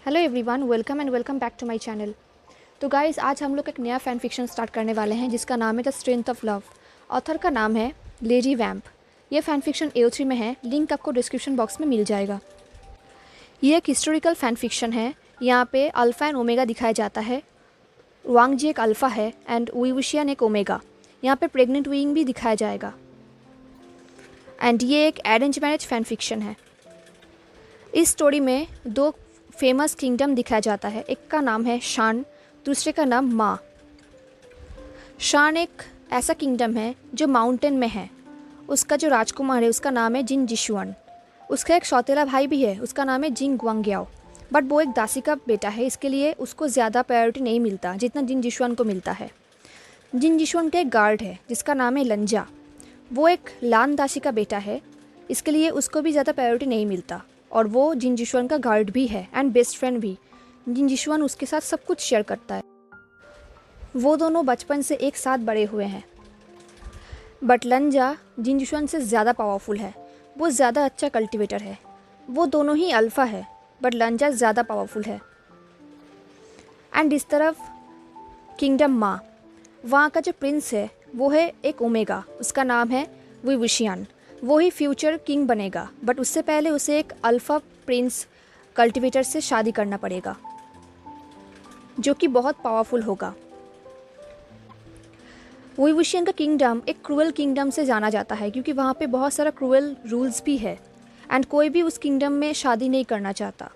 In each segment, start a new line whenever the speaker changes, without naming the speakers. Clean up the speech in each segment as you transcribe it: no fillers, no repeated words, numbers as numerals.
Hello everyone, welcome back to my channel. तो guys, आज हम लोग एक नया फ़ैन फिक्शन स्टार्ट करने वाले हैं जिसका नाम है the strength of love. Author का नाम है लेडी वैम्प। ये फ़ैन फिक्शन AO3 में है, लिंक आपको डिस्क्रिप्शन बॉक्स में मिल जाएगा। ये एक हिस्टोरिकल फ़ैन फिक्शन है। यहाँ पे अल्फ़ा एंड ओमेगा दिखाया जाता है। वांग जी एक अल्फ़ा है एंड वुईवुशियन एक ओमेगा। यहाँ पे प्रेग्नेंट वीइंग भी दिखाया जाएगा। एंड ये एक अरेंज मैरिज फ़ैन फिक्शन है। इस स्टोरी में दो फेमस किंगडम दिखाया जाता है। एक का नाम है शान, दूसरे का नाम मा। शान एक ऐसा किंगडम है जो माउंटेन में है। उसका जो राजकुमार है उसका नाम है जिन जिशुआन। उसका एक सौतेला भाई भी है, उसका नाम है जिन ग्वांग्याओ। बट वो एक दासी का बेटा है, इसके लिए उसको ज़्यादा प्रायोरिटी नहीं मिलता जितना जिन जिशुआन को मिलता है। जिन जिशुआन का एक गार्ड है जिसका नाम है लंजा। वो एक लान दासी का बेटा है, इसके लिए उसको भी ज़्यादा प्रायोरिटी नहीं मिलता। और वो जिन जिशुआन का गार्ड भी है एंड बेस्ट फ्रेंड भी। जिन जिशुआन उसके साथ सब कुछ शेयर करता है। वो दोनों बचपन से एक साथ बड़े हुए हैं। बट लंजा जिन जिशुआन से ज़्यादा पावरफुल है। वो ज़्यादा अच्छा कल्टिवेटर है। वो दोनों ही अल्फ़ा है, बट लंजा ज़्यादा पावरफुल है। एंड इस तरफ किंगडम मा, वहाँ का जो प्रिंस है वो है एक ओमेगा, उसका नाम है वुईवुशियन। वो ही फ्यूचर किंग बनेगा, बट उससे पहले उसे एक अल्फ़ा प्रिंस कल्टिवेटर से शादी करना पड़ेगा जो कि बहुत पावरफुल होगा। वुईवुशियन का किंगडम एक क्रूअल किंगडम से जाना जाता है क्योंकि वहाँ पे बहुत सारा क्रूअल रूल्स भी है एंड कोई भी उस किंगडम में शादी नहीं करना चाहता।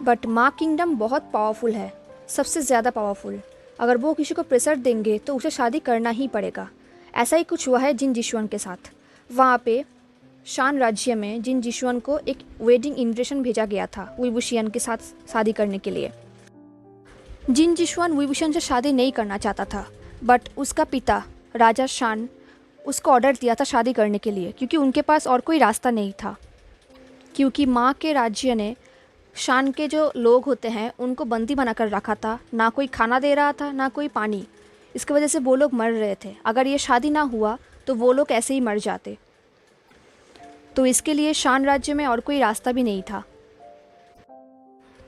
बट मा किंगडम बहुत पावरफुल है, सबसे ज़्यादा पावरफुल। अगर वो किसी को प्रेशर देंगे तो उसे शादी करना ही पड़ेगा। ऐसा ही कुछ हुआ है जिन जिशुआन के साथ। वहाँ पे शान राज्य में जिन जिशुआन को एक वेडिंग इन्विटेशन भेजा गया था वुईवुशियन के साथ शादी करने के लिए। जिन जिशुआन वुईवुशियन से शादी नहीं करना चाहता था, बट उसका पिता राजा शान उसको ऑर्डर दिया था शादी करने के लिए क्योंकि उनके पास और कोई रास्ता नहीं था। क्योंकि माँ के राज्य ने शान के जो लोग होते हैं उनको बंदी बना कर रखा था, ना कोई खाना दे रहा था ना कोई पानी। इसकी वजह से वो लोग मर रहे थे। अगर ये शादी ना हुआ तो वो लोग ऐसे ही मर जाते। तो इसके लिए शान राज्य में और कोई रास्ता भी नहीं था।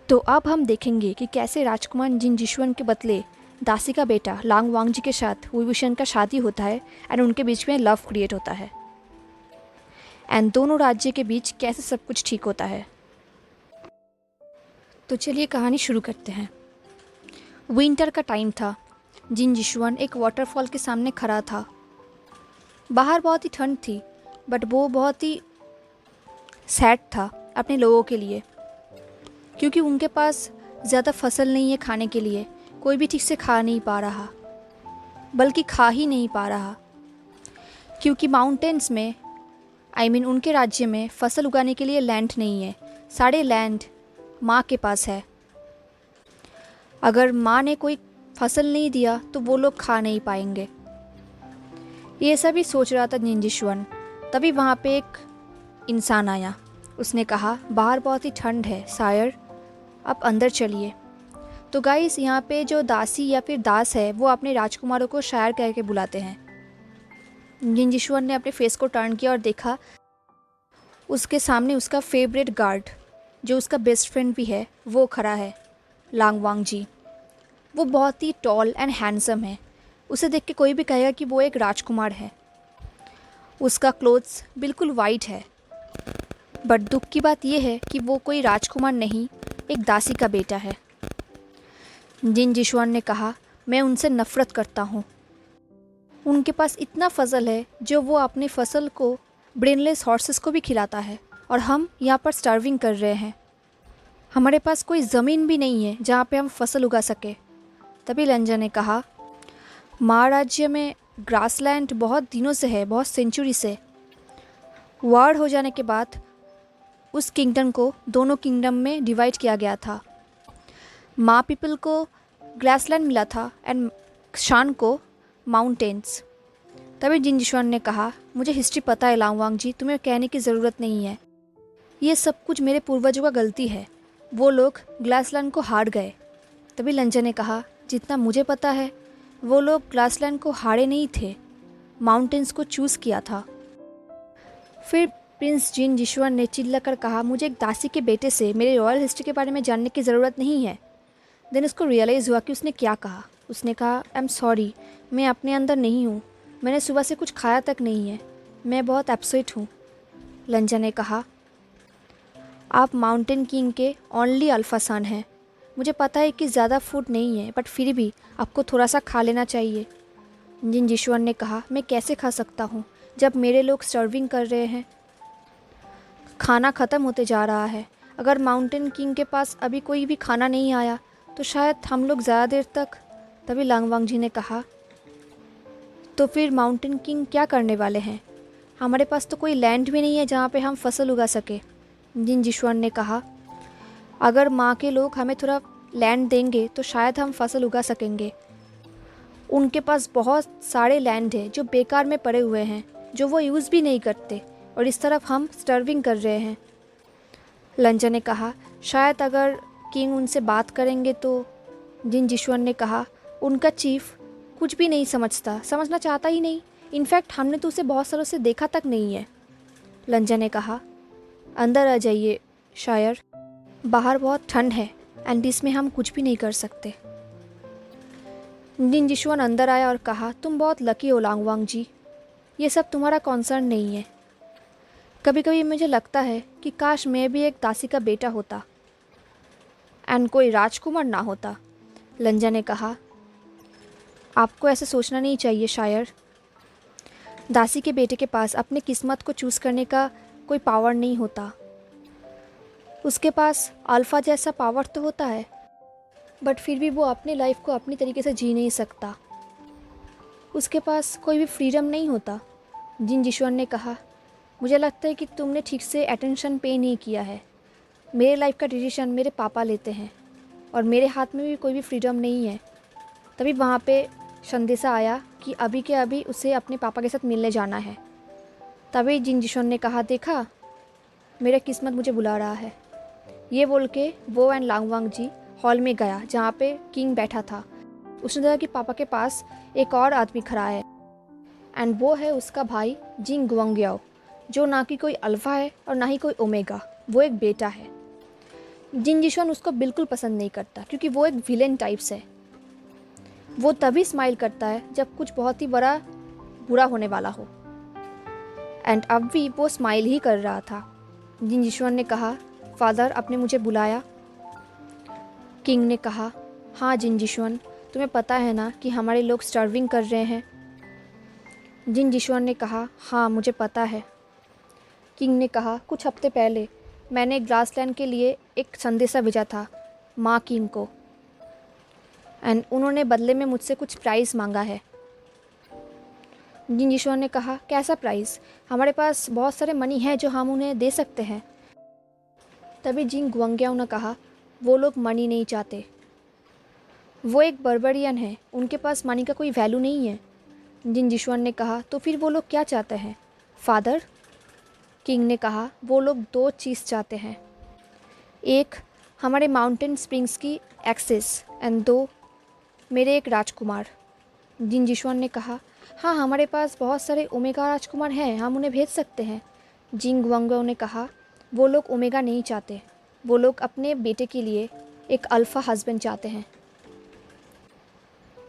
तो अब हम देखेंगे कि कैसे राजकुमार जिन जिशुआन के बदले दासी का बेटा लांग वांग जी के साथ वुईवुशियन का शादी होता है एंड उनके बीच में लव क्रिएट होता है एंड दोनों राज्य के बीच कैसे सब कुछ ठीक होता है। तो चलिए कहानी शुरू करते हैं। विंटर का टाइम था। जिन जिशुआन एक वाटरफॉल के सामने खड़ा था। बाहर बहुत ही ठंड थी, बट वो बहुत ही सैड था अपने लोगों के लिए क्योंकि उनके पास ज़्यादा फसल नहीं है खाने के लिए। कोई भी ठीक से खा नहीं पा रहा, बल्कि खा ही नहीं पा रहा क्योंकि माउंटेन्स में उनके राज्य में फसल उगाने के लिए लैंड नहीं है। सारे लैंड माँ के पास है। अगर माँ ने कोई फसल नहीं दिया तो वो लोग खा नहीं पाएंगे। ये सभी सोच रहा था जिन जिशुआन। तभी वहाँ पे एक इंसान आया। उसने कहा, बाहर बहुत ही ठंड है सायर, आप अंदर चलिए। तो गाइस, यहाँ पे जो दासी या फिर दास है वो अपने राजकुमारों को शायर कह के बुलाते हैं। जिन जिशुआन ने अपने फेस को टर्न किया और देखा उसके सामने उसका फेवरेट गार्ड जो उसका बेस्ट फ्रेंड भी है वो खड़ा है, लांग वांग जी। वो बहुत ही टॉल एंड हैंडसम है। उसे देख के कोई भी कहेगा कि वो एक राजकुमार है। उसका क्लोथ्स बिल्कुल वाइट है। बट दुख की बात यह है कि वो कोई राजकुमार नहीं, एक दासी का बेटा है। जिन जिशुआन ने कहा, मैं उनसे नफ़रत करता हूँ। उनके पास इतना फसल है जो वो अपनी फसल को ब्रेनलेस हॉर्सेस को भी खिलाता है और हम यहाँ पर स्टार्विंग कर रहे हैं। हमारे पास कोई ज़मीन भी नहीं है जहाँ पे हम फसल उगा सके। तभी लंजा ने कहा, महाराज्य में ग्रासलैंड बहुत दिनों से है, बहुत सेंचुरी से। वार हो जाने के बाद उस किंगडम को दोनों किंगडम में डिवाइड किया गया था। मा पीपल को ग्रासलैंड मिला था एंड शान को माउंटेन्स। तभी जिन जिशुआन ने कहा, मुझे हिस्ट्री पता है लांग वांग जी, तुम्हें कहने की ज़रूरत नहीं है। ये सब कुछ मेरे पूर्वजों का गलती है। वो लोग ग्रासलैंड को हार गए। तभी लंजा ने कहा, जितना मुझे पता है वो लोग ग्रासलैंड को हारे नहीं थे, माउंटेन्स को चूज़ किया था। फिर प्रिंस जिन जिशुआन ने चिल्लाकर कहा, मुझे एक दासी के बेटे से मेरे रॉयल हिस्ट्री के बारे में जानने की ज़रूरत नहीं है। देन उसको रियलाइज़ हुआ कि उसने क्या कहा। उसने कहा, आई एम सॉरी, मैं अपने अंदर नहीं हूँ, मैंने सुबह से कुछ खाया तक नहीं है, मैं बहुत अपसेट हूँ। लंजा ने कहा, आप माउंटेन किंग के ओनली अल्फ़ा सन हैं। मुझे पता है कि ज़्यादा फूड नहीं है, बट फिर भी आपको थोड़ा सा खा लेना चाहिए। जिन जिशुआन ने कहा, मैं कैसे खा सकता हूँ जब मेरे लोग सर्विंग कर रहे हैं। खाना ख़त्म होते जा रहा है। अगर माउंटेन किंग के पास अभी कोई भी खाना नहीं आया तो शायद हम लोग ज़्यादा देर तक। तभी लांगवांग जी ने कहा, तो फिर माउंटेन किंग क्या करने वाले हैं? हमारे पास तो कोई लैंड भी नहीं है जहाँ पे हम फसल उगा सके। जिन जिशुआन ने कहा, अगर माँ के लोग हमें थोड़ा लैंड देंगे तो शायद हम फसल उगा सकेंगे। उनके पास बहुत सारे लैंड है जो बेकार में पड़े हुए हैं, जो वो यूज़ भी नहीं करते, और इस तरफ हम स्टर्विंग कर रहे हैं। लंजा ने कहा, शायद अगर किंग उनसे बात करेंगे तो। जिन जिशुआन ने कहा, उनका चीफ कुछ भी नहीं समझता, समझना चाहता ही नहीं। इनफैक्ट हमने तो उसे बहुत सालों से देखा तक नहीं है। लंजा ने कहा, अंदर आ जाइए शायर, बाहर बहुत ठंड है एंड इसमें हम कुछ भी नहीं कर सकते। जिन जिशुआन अंदर आया और कहा, तुम बहुत लकी हो लांगवांग जी, ये सब तुम्हारा कॉन्सर्न नहीं है। कभी कभी मुझे लगता है कि काश मैं भी एक दासी का बेटा होता एंड कोई राजकुमार ना होता। लंजा ने कहा, आपको ऐसे सोचना नहीं चाहिए शायर। दासी के बेटे के पास अपने किस्मत को चूज़ करने का कोई पावर नहीं होता। उसके पास अल्फ़ा जैसा पावर तो होता है, बट फिर भी वो अपनी लाइफ को अपनी तरीके से जी नहीं सकता। उसके पास कोई भी फ्रीडम नहीं होता। जिन जिशुआन ने कहा, मुझे लगता है कि तुमने ठीक से अटेंशन पे नहीं किया है। मेरे लाइफ का डिसीजन मेरे पापा लेते हैं और मेरे हाथ में भी कोई भी फ्रीडम नहीं है। तभी वहाँ पे संदेशा आया कि अभी के अभी उसे अपने पापा के साथ मिलने जाना है। तभी जिन जिशुआन ने कहा, देखा, मेरा किस्मत मुझे बुला रहा है। ये बोल के वो एंड लांगवांग जी हॉल में गया जहाँ पे किंग बैठा था। उसने देखा कि पापा के पास एक और आदमी खड़ा है एंड वो है उसका भाई जिंग गुआंग्याओ, जो ना कि कोई अल्फ़ा है और ना ही कोई ओमेगा, वो एक बेटा है। जिन जिशुआन उसको बिल्कुल पसंद नहीं करता क्योंकि वो एक विलेन टाइप्स है। वो तभी स्माइल करता है जब कुछ बहुत ही बड़ा बुरा होने वाला हो, एंड अब भी वो स्माइल ही कर रहा था। जिन जिशुआन ने कहा, फादर, आपने मुझे बुलाया? किंग ने कहा, हाँ जिन जिशुआन, तुम्हें पता है ना कि हमारे लोग स्टार्विंग कर रहे हैं। जिन जिशुआन ने कहा, हाँ मुझे पता है। किंग ने कहा, कुछ हफ्ते पहले मैंने ग्रासलैंड के लिए एक संदेशा भेजा था माँ किंग को, एंड उन्होंने बदले में मुझसे कुछ प्राइज़ मांगा है। जिन जिशुआन ने कहा, कैसा प्राइज़? हमारे पास बहुत सारे मनी है जो हम उन्हें दे सकते हैं। तभी जिंग गुआंग्याओ ने कहा, वो लोग मनी नहीं चाहते, वो एक बर्बरियन है, उनके पास मनी का कोई वैल्यू नहीं है। जिन जिशुआन ने कहा, तो फिर वो लोग क्या चाहते हैं फादर? किंग ने कहा, वो लोग दो चीज़ चाहते हैं, एक हमारे माउंटेन स्प्रिंग्स की एक्सेस एंड दो मेरे एक राजकुमार। जिन जिशुआन ने कहा, हाँ हमारे पास बहुत सारे ओमेगा राजकुमार हैं, हम उन्हें भेज सकते हैं। जिंग गुआंग्याओ ने कहा, वो लोग ओमेगा नहीं चाहते, वो लोग अपने बेटे के लिए एक अल्फ़ा हस्बैंड चाहते हैं।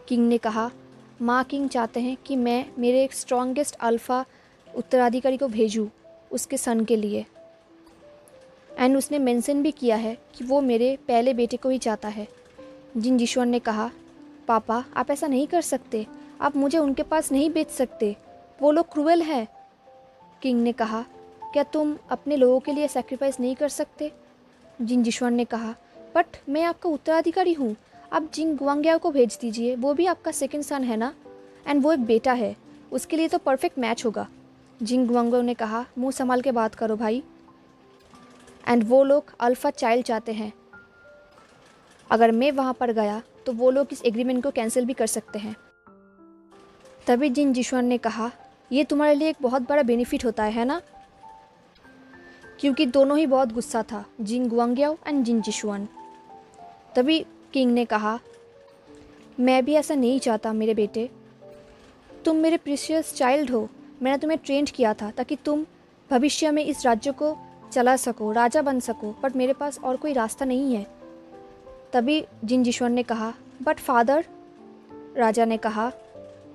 किंग ने कहा, माँ किंग चाहते हैं कि मैं मेरे एक स्ट्रॉन्गेस्ट अल्फ़ा उत्तराधिकारी को भेजूँ उसके सन के लिए, एंड उसने मेंशन भी किया है कि वो मेरे पहले बेटे को ही चाहता है। जिन जिशुआन ने कहा, पापा आप ऐसा नहीं कर सकते, आप मुझे उनके पास नहीं भेज सकते, वो लोग क्रूएल है। किंग ने कहा, क्या तुम अपने लोगों के लिए सैक्रिफाइस नहीं कर सकते? जिन जिशुआन ने कहा, बट मैं आपका उत्तराधिकारी हूँ, आप जिन गुआंग्याओ को भेज दीजिए, वो भी आपका सेकंड सन है ना, एंड वो एक बेटा है, उसके लिए तो परफेक्ट मैच होगा। जिन गुआंग्याओ ने कहा, मुंह संभाल के बात करो भाई, एंड वो लोग अल्फ़ा चाइल्ड चाहते हैं। अगर मैं वहाँ पर गया तो वो लोग इस एग्रीमेंट को कैंसिल भी कर सकते हैं। तभी जिन जिशुआन ने कहा, ये तुम्हारे लिए एक बहुत बड़ा बेनिफिट होता है ना? क्योंकि दोनों ही बहुत गुस्सा था, जिन गुआंग्याओ एंड जिन जिशुआन। तभी किंग ने कहा, मैं भी ऐसा नहीं चाहता मेरे बेटे, तुम मेरे प्रीशियस चाइल्ड हो, मैंने तुम्हें ट्रेंड किया था ताकि तुम भविष्य में इस राज्य को चला सको, राजा बन सको, बट मेरे पास और कोई रास्ता नहीं है। तभी जिनजिशुआन ने कहा, बट फादर, राजा ने कहा,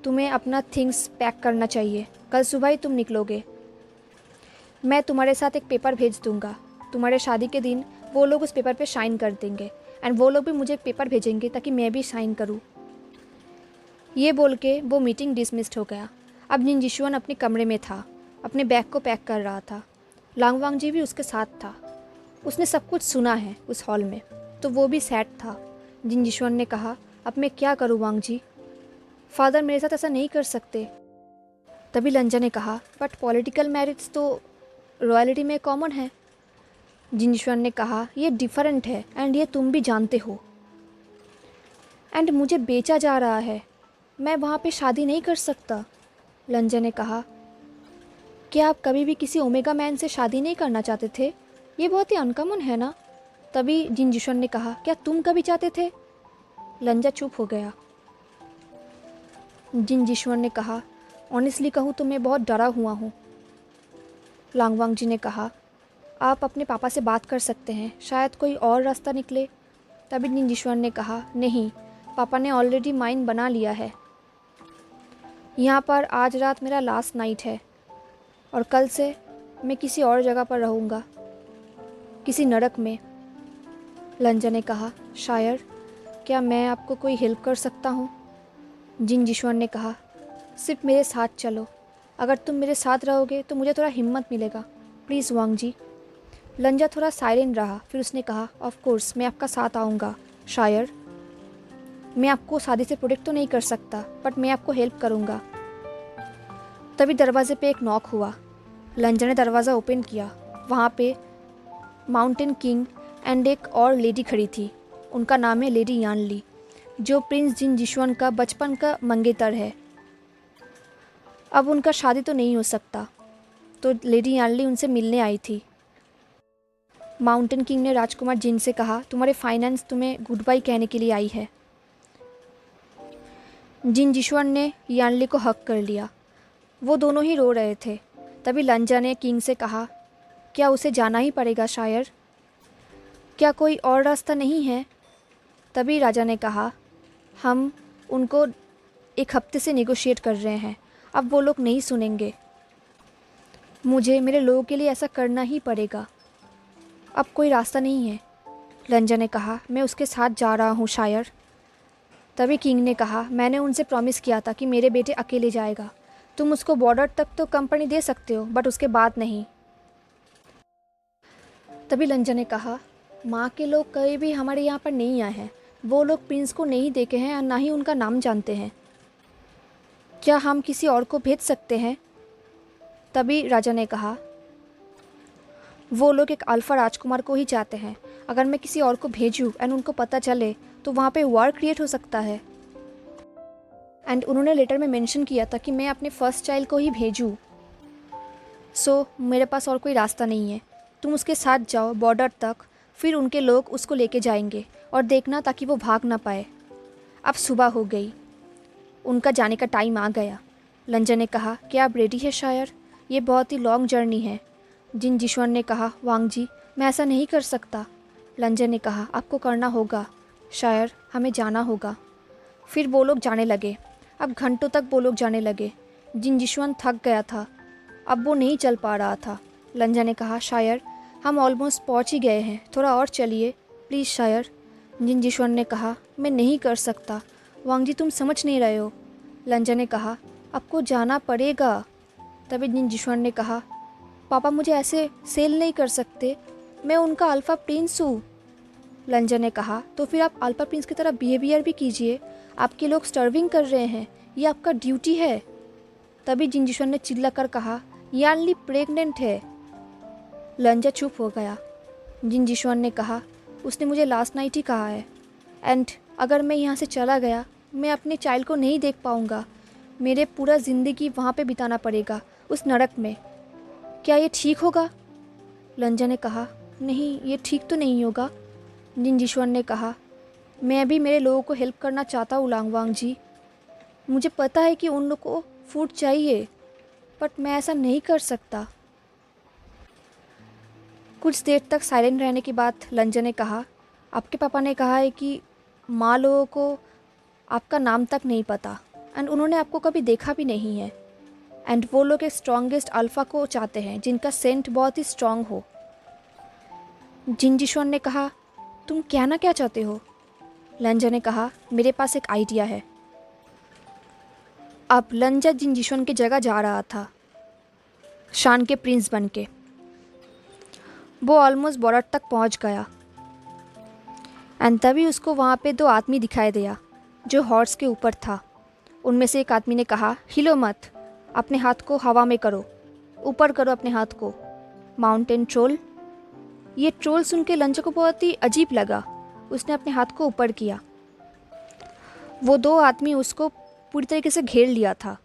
तुम्हें अपना थिंग्स पैक करना चाहिए, कल सुबह ही तुम निकलोगे। मैं तुम्हारे साथ एक पेपर भेज दूंगा, तुम्हारे शादी के दिन वो लोग उस पेपर पे साइन कर देंगे एंड वो लोग भी मुझे एक पेपर भेजेंगे ताकि मैं भी साइन करूँ। ये बोल के वो मीटिंग डिसमिस्ड हो गया। अब जिनजिशुआन अपने कमरे में था, अपने बैग को पैक कर रहा था। लांग वांगजी भी उसके साथ था। उसने सब कुछ सुना है उस हॉल में, तो वो भी सैड था। जिनजिशुआन ने कहा, अब मैं क्या करूँ वांगजी? फादर मेरे साथ ऐसा नहीं कर सकते। तभी लंजा ने कहा, बट पॉलिटिकल मैरिज तो रॉयल्टी में कॉमन है। जिनजिशुआन ने कहा, ये डिफरेंट है एंड ये तुम भी जानते हो। एंड मुझे बेचा जा रहा है, मैं वहाँ पे शादी नहीं कर सकता। लंजा ने कहा, क्या आप कभी भी किसी ओमेगा मैन से शादी नहीं करना चाहते थे? ये बहुत ही अनकॉमन है ना। तभी जिनजिशुआन ने कहा, क्या तुम कभी चाहते थे? लंजा चुप हो गया। जिनजिशुआन ने कहा, ऑनेस्टली कहूँ तो मैं बहुत डरा हुआ हूँ। लांग वांगजी ने कहा, आप अपने पापा से बात कर सकते हैं, शायद कोई और रास्ता निकले। तभी जिनजिशुआन ने कहा, नहीं, पापा ने ऑलरेडी माइंड बना लिया है। यहाँ पर आज रात मेरा लास्ट नाइट है और कल से मैं किसी और जगह पर रहूँगा, किसी नरक में। लंजा ने कहा, शायर, क्या मैं आपको कोई हेल्प कर सकता हूँ? जिनजिशुआन ने कहा, सिर्फ मेरे साथ चलो, अगर तुम मेरे साथ रहोगे तो मुझे थोड़ा हिम्मत मिलेगा, प्लीज़ वांगजी। लंजा थोड़ा साइलेंट रहा, फिर उसने कहा, ऑफ कोर्स मैं आपका साथ आऊँगा शायर। मैं आपको शादी से प्रोटेक्ट तो नहीं कर सकता, बट मैं आपको हेल्प करूँगा। तभी दरवाजे पे एक नॉक हुआ। लंजा ने दरवाज़ा ओपन किया। वहाँ पे माउंटेन किंग एंड एक और लेडी खड़ी थी। उनका नाम है लेडी यानली, जो प्रिंस जिनजिशुआन का बचपन का मंगेतर है। अब उनका शादी तो नहीं हो सकता, तो लेडी यानली उनसे मिलने आई थी। माउंटेन किंग ने राजकुमार जिन से कहा, तुम्हारे फाइनेंस तुम्हें गुड बाय कहने के लिए आई है। जिनजिशुआन ने यानली को हक कर लिया। वो दोनों ही रो रहे थे। तभी लंजा ने किंग से कहा, क्या उसे जाना ही पड़ेगा शायर? क्या कोई और रास्ता नहीं है? तभी राजा ने कहा, हम उनको एक हफ्ते से नेगोशिएट कर रहे हैं, अब वो लोग नहीं सुनेंगे। मुझे मेरे लोगों के लिए ऐसा करना ही पड़ेगा, अब कोई रास्ता नहीं है। लंजा ने कहा, मैं उसके साथ जा रहा हूँ शायर। तभी किंग ने कहा, मैंने उनसे प्रॉमिस किया था कि मेरे बेटे अकेले जाएगा। तुम उसको बॉर्डर तक तो कंपनी दे सकते हो, बट उसके बाद नहीं। तभी लंजा ने कहा, माँ के लोग कभी भी हमारे यहाँ पर नहीं आए हैं। वो लोग प्रिंस को नहीं देखे हैं और ना ही उनका नाम जानते हैं। क्या हम किसी और को भेज सकते हैं? तभी राजा ने कहा, वो लोग एक अल्फा राजकुमार को ही चाहते हैं। अगर मैं किसी और को भेजूँ एंड उनको पता चले तो वहाँ पे वॉर क्रिएट हो सकता है। एंड उन्होंने लेटर में मेंशन किया था कि मैं अपने फर्स्ट चाइल्ड को ही भेजूँ। सो मेरे पास और कोई रास्ता नहीं है। तुम उसके साथ जाओ बॉर्डर तक, फिर उनके लोग उसको लेके जाएंगे और देखना ताकि वो भाग ना पाए। अब सुबह हो गई, उनका जाने का टाइम आ गया। लंजा ने कहा, क्या आप रेडी है शायर? ये बहुत ही लॉन्ग जर्नी है। जिनजिशुआन ने कहा, वांगजी, मैं ऐसा नहीं कर सकता। लंजा ने कहा, आपको करना होगा शायर, हमें जाना होगा। फिर वो लोग जाने लगे। अब घंटों तक वो लोग जाने लगे। जिनजिशुआन थक गया था, अब वो नहीं चल पा रहा था। लंजा ने कहा, शायर, हम ऑलमोस्ट पहुंच ही गए हैं, थोड़ा और चलिए प्लीज़ शायर। जिनजिशुआन ने कहा, मैं नहीं कर सकता वांगजी, तुम समझ नहीं रहे हो। लंजा ने कहा, आपको जाना पड़ेगा। तभी जिनजिशुआन ने कहा, पापा मुझे ऐसे सेल नहीं कर सकते, मैं उनका अल्फ़ा प्रिंस हूँ। लंजा ने कहा, तो फिर आप अल्फ़ा प्रिंस की तरह बिहेवियर भी कीजिए, आपके लोग स्टर्विंग कर रहे हैं, ये आपका ड्यूटी है। तभी जिनजिशुआन ने चिल्ला कर कहा, यानली प्रेग्नेंट है। लंजा चुप हो गया। जिनजिशुआन ने कहा, उसने मुझे लास्ट नाइट ही कहा है, एंड अगर मैं यहाँ से चला गया मैं अपने चाइल्ड को नहीं देख पाऊँगा। मेरे पूरा ज़िंदगी वहाँ पे बिताना पड़ेगा, उस नरक में। क्या ये ठीक होगा? लंजा ने कहा, नहीं, ये ठीक तो नहीं होगा। जिनजिशुआन ने कहा, मैं भी मेरे लोगों को हेल्प करना चाहता हूँ लांग वांगजी। मुझे पता है कि उन लोगों को फूड चाहिए, बट मैं ऐसा नहीं कर सकता। कुछ देर तक साइलेंट रहने के बाद लंजन ने कहा, आपके पापा ने कहा है कि माँ लोगों को आपका नाम तक नहीं पता एंड उन्होंने आपको कभी देखा भी नहीं है एंड वो लोग एक स्ट्रॉन्गेस्ट अल्फ़ा को चाहते हैं जिनका सेंट बहुत ही स्ट्रॉन्ग हो। जिनजिशुआन ने कहा, तुम कहना क्या चाहते हो? लंजन ने कहा, मेरे पास एक आइडिया है। अब लंजा जिनजिशुआन की जगह जा रहा था, शान के प्रिंस बन के। वो ऑलमोस्ट बॉर्डर तक पहुंच गया एंड तभी उसको वहाँ पे दो आदमी दिखाई दिया जो हॉर्स के ऊपर था। उनमें से एक आदमी ने कहा, हिलो मत, अपने हाथ को हवा में करो, ऊपर करो अपने हाथ को, माउंटेन ट्रोल। ये ट्रोल सुन के लंजा को बहुत ही अजीब लगा। उसने अपने हाथ को ऊपर किया। वो दो आदमी उसको पूरी तरीके से घेर लिया था।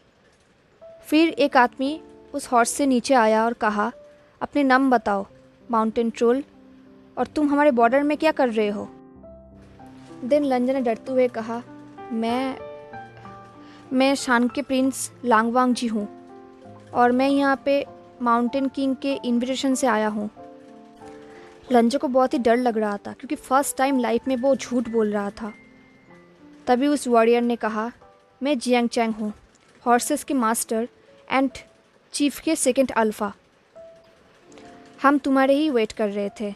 फिर एक आदमी उस हॉर्स से नीचे आया और कहा, अपने नाम बताओ माउंटेन ट्रोल, और तुम हमारे बॉर्डर में क्या कर रहे हो? देन लंजा ने डरते हुए कहा, मैं शान के प्रिंस लांगवांग जी हूँ और मैं यहाँ पे माउंटेन किंग के इन्विटेशन से आया हूँ। लंजा को बहुत ही डर लग रहा था क्योंकि फ़र्स्ट टाइम लाइफ में वो झूठ बोल रहा था। तभी उस वॉरियर ने कहा, मैं जियांग चैंग हूँ, हॉर्सेस के मास्टर एंड चीफ के सेकंड अल्फ़ा। हम तुम्हारे ही वेट कर रहे थे,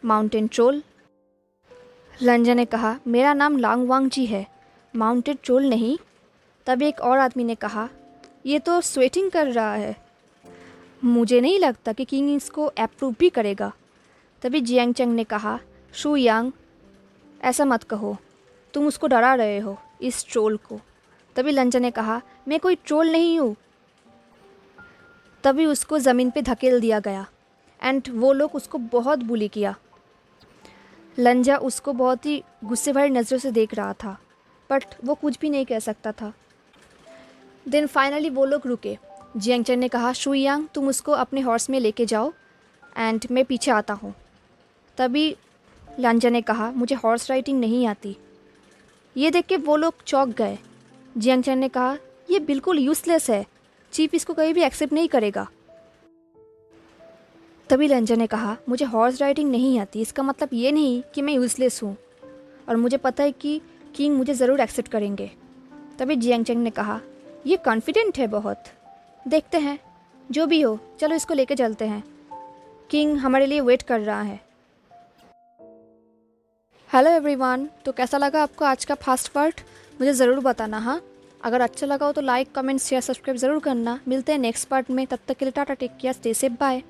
माउंटेन ट्रोल। लंजा ने कहा, मेरा नाम लांगवांग जी है, माउंटेन ट्रोल नहीं। तभी एक और आदमी ने कहा, ये तो स्वेटिंग कर रहा है, मुझे नहीं लगता कि किंग इसको अप्रूव भी करेगा। तभी जियांग चैंग ने कहा, शू यांग, ऐसा मत कहो, तुम उसको डरा रहे हो, इस ट्रोल को। तभी लंजा ने कहा, मैं कोई ट्रोल नहीं हूँ। तभी उसको ज़मीन पे धकेल दिया गया एंड वो लोग उसको बहुत बुली किया। लंजा उसको बहुत ही गुस्से भरी नज़रों से देख रहा था बट वो कुछ भी नहीं कह सकता था। देन फाइनली वो लोग रुके। जियांग चैंग ने कहा, शू यांग, तुम उसको अपने हॉर्स में लेके जाओ एंड मैं पीछे आता हूँ। तभी लंजा ने कहा, मुझे हॉर्स राइडिंग नहीं आती। ये देख के वो लोग चौंक गए। जियांग चैंग ने कहा, ये बिल्कुल यूज़लेस है, चीफ इसको कहीं भी एक्सेप्ट नहीं करेगा। तभी लंजा ने कहा, मुझे हॉर्स राइडिंग नहीं आती, इसका मतलब ये नहीं कि मैं यूज़लेस हूँ और मुझे पता है कि किंग मुझे ज़रूर एक्सेप्ट करेंगे। तभी जियांग चैंग ने कहा, ये कॉन्फिडेंट है बहुत, देखते हैं, जो भी हो चलो इसको लेके चलते हैं, किंग हमारे लिए वेट कर रहा है। हेलो एवरीवन, तो कैसा लगा आपको आज का फास्ट पार्ट? मुझे ज़रूर बताना। हाँ, अगर अच्छा लगा हो तो लाइक, कमेंट, शेयर, सब्सक्राइब ज़रूर करना। मिलते हैं नेक्स्ट पार्ट में, तब तक के लिए tata, take care, stay safe, bye.